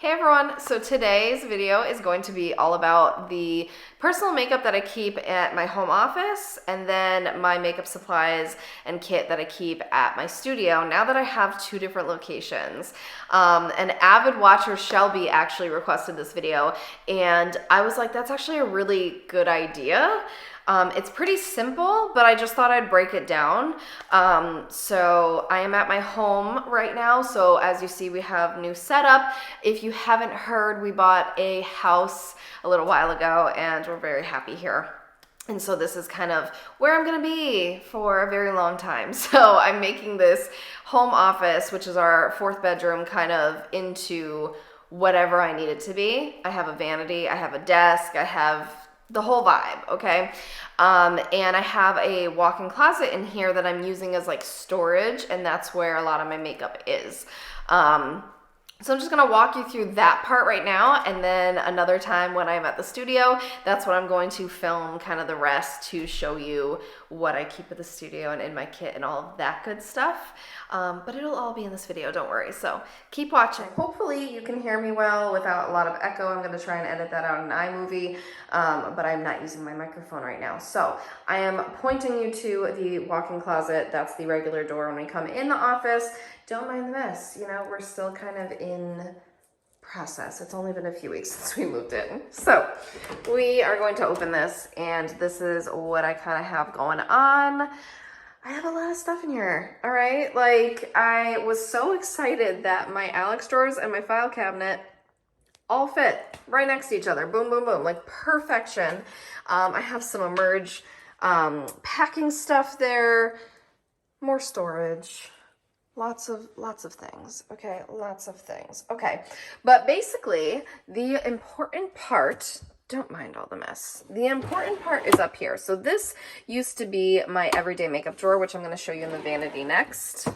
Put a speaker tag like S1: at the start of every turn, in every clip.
S1: Hey everyone, so today's video is going to be all about the personal makeup that I keep at my home office and then my makeup supplies and kit that I keep at my studio now that I have two different locations. An avid watcher, Shelby, actually requested this video and I was like, that's actually a really good idea. It's pretty simple, but I just thought I'd break it down. So I am at my home right now. So as you see, we have new setup. If you haven't heard, we bought a house a little while ago and we're very happy here. And so this is kind of where I'm gonna be for a very long time. So I'm making this home office, which is our fourth bedroom, kind of into whatever I need it to be. I have a vanity, I have a desk, I have the whole vibe, okay? And I have a walk-in closet in here that I'm using as like storage, and that's where a lot of my makeup is. So I'm just gonna walk you through that part right now, and then another time when I'm at the studio, that's when I'm going to film kind of the rest to show you what I keep at the studio and in my kit and all of that good stuff. But it'll all be in this video, don't worry. So keep watching. Hopefully you can hear me well without a lot of echo. I'm gonna try and edit that out in iMovie, but I'm not using my microphone right now. So I am pointing you to the walk-in closet. That's the regular door when we come in the office. Don't mind the mess, you know, we're still kind of in process. It's only been a few weeks since we moved in. So we are going to open this, and this is what I kind of have going on. I have a lot of stuff in here, all right? Like, I was so excited that my Alex drawers and my file cabinet all fit right next to each other. Boom, boom, boom, like perfection. I have some Emerge packing stuff there, more storage. Lots of things, okay? Lots of things, okay. But basically, the important part, don't mind all the mess. The important part is up here. So this used to be my everyday makeup drawer, which I'm gonna show you in the vanity next.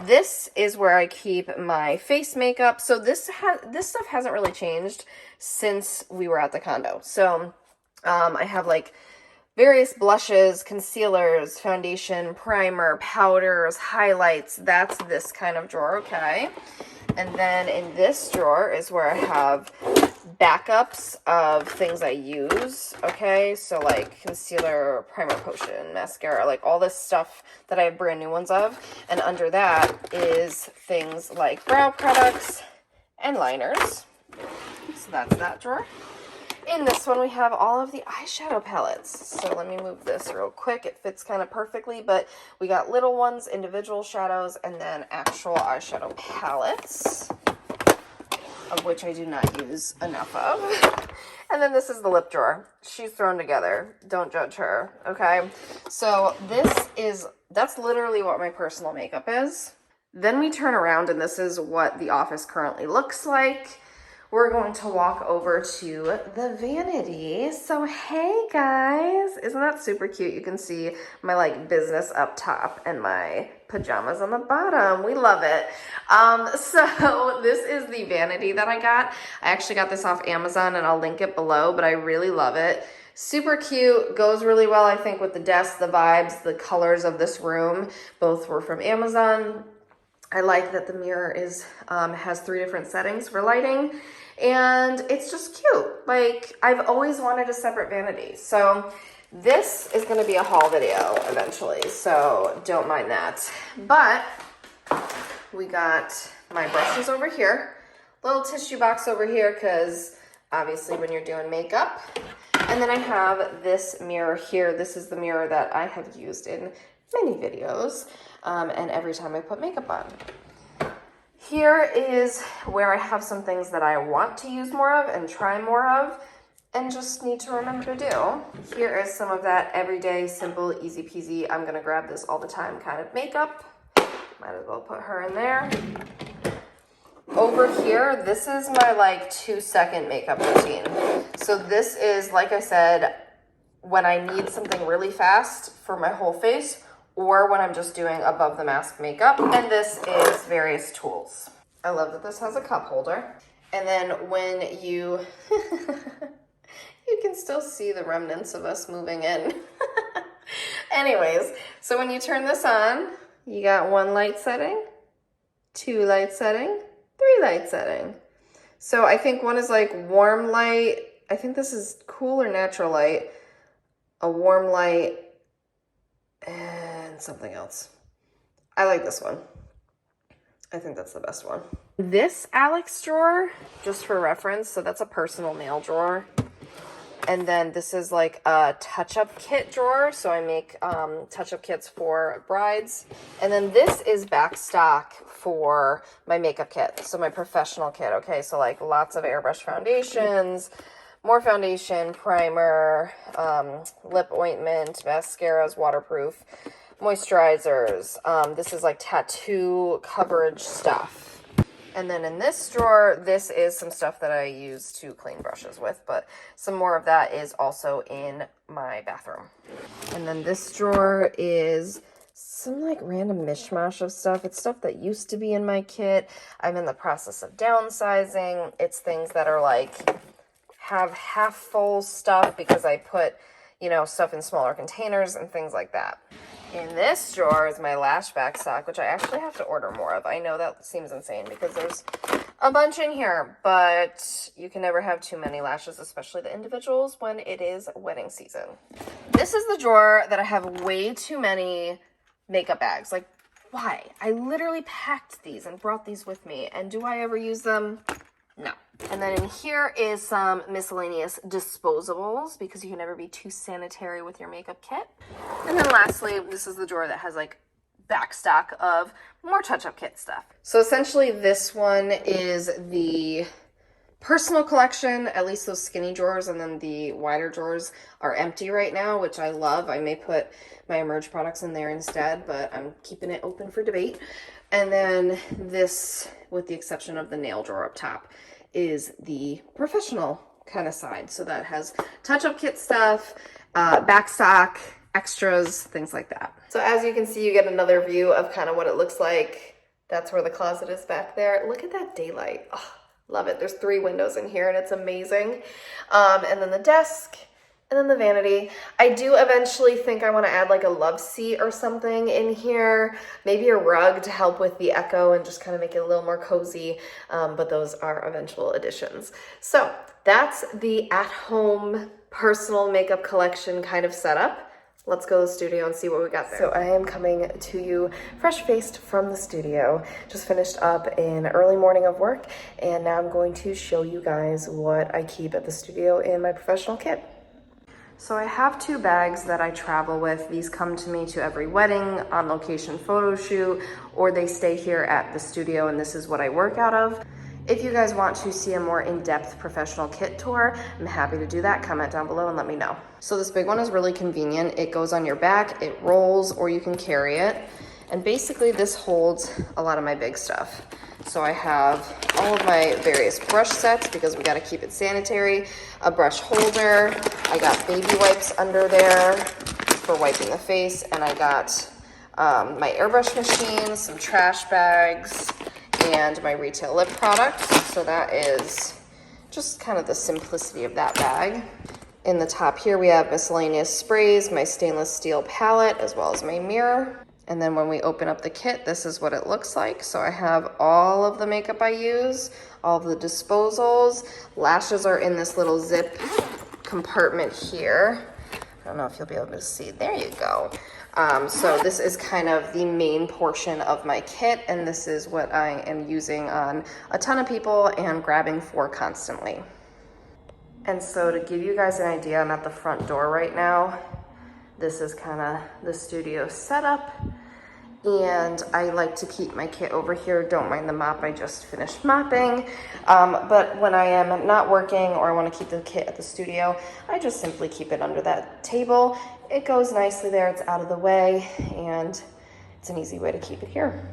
S1: This is where I keep my face makeup. So this stuff hasn't really changed since we were at the condo. So I have like various blushes, concealers, foundation, primer, powders, highlights. That's this kind of drawer, okay? And then in this drawer is where I have backups of things I use, okay? So like concealer, primer potion, mascara, like all this stuff that I have brand new ones of. And under that is things like brow products and liners. So that's that drawer. In this one, we have all of the eyeshadow palettes. So let me move this real quick. It fits kind of perfectly, but we got little ones, individual shadows, and then actual eyeshadow palettes, of which I do not use enough of. And then this is the lip drawer. She's thrown together. Don't judge her, okay? So that's literally what my personal makeup is. Then we turn around, and this is what the office currently looks like. We're going to walk over to the vanity. So hey guys, isn't that super cute? You can see my like business up top and my pajamas on the bottom. We love it. So this is the vanity that I got. I actually got this off Amazon and I'll link it below, but I really love it. Super cute, goes really well, I think, with the desk, the vibes, the colors of this room. Both were from Amazon. I like that the mirror has 3 different settings for lighting, and it's just cute. Like, I've always wanted a separate vanity. So this is gonna be a haul video eventually, so don't mind that. But we got my brushes over here, little tissue box over here, because obviously when you're doing makeup. And then I have this mirror here. This is the mirror that I have used in many videos. And every time I put makeup on. Here is where I have some things that I want to use more of and try more of and just need to remember to do. Here is some of that everyday, simple, easy peasy, I'm gonna grab this all the time kind of makeup. Might as well put her in there. Over here, this is my like 2-second makeup routine. So this is, like I said, when I need something really fast for my whole face, or when I'm just doing above the mask makeup. And this is various tools. I love that this has a cup holder. And then when you can still see the remnants of us moving in. Anyways, so when you turn this on, you got 1 light setting, 2 light setting, 3 light setting. So I think one is like warm light. I think this is cool or natural light. A warm light and something else. I like this one. I think that's the best one. This Alex drawer, just for reference, so that's a personal nail drawer. And then this is like a touch-up kit drawer. So I make touch-up kits for brides. And then this is back stock for my makeup kit. So my professional kit, okay? So like lots of airbrush foundations, more foundation, primer, lip ointment, mascaras, waterproof, moisturizers. This is like tattoo coverage stuff. And then in this drawer, this is some stuff that I use to clean brushes with, but some more of that is also in my bathroom. And then this drawer is some like random mishmash of stuff. It's stuff that used to be in my kit. I'm in the process of downsizing. It's things that are like have half full stuff because I put, you know, stuff in smaller containers and things like that. In this drawer is my lash back stock, which I actually have to order more of. I know that seems insane because there's a bunch in here, but you can never have too many lashes, especially the individuals, when it is wedding season. This is the drawer that I have way too many makeup bags. Like, why? I literally packed these and brought these with me, and do I ever use them? No. And then in here is some miscellaneous disposables because you can never be too sanitary with your makeup kit. And then lastly, this is the drawer that has like back stock of more touch-up kit stuff. So essentially this one is the personal collection, at least those skinny drawers, and then the wider drawers are empty right now, which I love. I may put my Emerge products in there instead, but I'm keeping it open for debate. And then this, with the exception of the nail drawer up top, is the professional kind of side. So that has touch-up kit stuff, back stock, extras, things like that. So as you can see, you get another view of kind of what it looks like. That's where the closet is back there. Look at that daylight. Oh, love it. There's 3 windows in here and it's amazing. And then the desk. And then the vanity. I do eventually think I want to add like a love seat or something in here. Maybe a rug to help with the echo and just kind of make it a little more cozy. But those are eventual additions. So that's the at-home personal makeup collection kind of setup. Let's go to the studio and see what we got there. So I am coming to you fresh-faced from the studio. Just finished up an early morning of work. And now I'm going to show you guys what I keep at the studio in my professional kit. So I have 2 bags that I travel with. These come to me to every wedding, on location photo shoot, or they stay here at the studio and this is what I work out of. If you guys want to see a more in-depth professional kit tour, I'm happy to do that. Comment down below and let me know. So this big one is really convenient. It goes on your back, it rolls, or you can carry it. And basically this holds a lot of my big stuff. So I have all of my various brush sets because we got to keep it sanitary, a brush holder, I got baby wipes under there for wiping the face, and I got my airbrush machine, some trash bags, and my retail lip products. So that is just kind of the simplicity of that bag. In the top here we have miscellaneous sprays, my stainless steel palette, as well as my mirror. And then when we open up the kit, this is what it looks like. So I have all of the makeup I use, all of the disposals. Lashes are in this little zip compartment here. I don't know if you'll be able to see. There you go. So this is kind of the main portion of my kit, and this is what I am using on a ton of people and grabbing for constantly. And so to give you guys an idea, I'm at the front door right now. This is kind of the studio setup. And I like to keep my kit over here. Don't mind the mop, I just finished mopping. But when I am not working or I want to keep the kit at the studio, I just simply keep it under that table. It goes nicely there, it's out of the way, and it's an easy way to keep it here.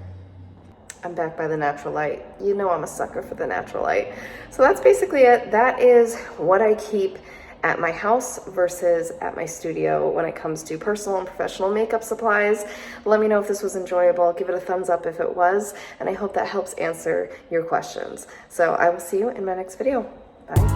S1: I'm back by the natural light. You know I'm a sucker for the natural light. So that's basically it. That is what I keep at my house versus at my studio when it comes to personal and professional makeup supplies. Let me know if this was enjoyable. Give it a thumbs up if it was, and I hope that helps answer your questions. So I will see you in my next video. Bye.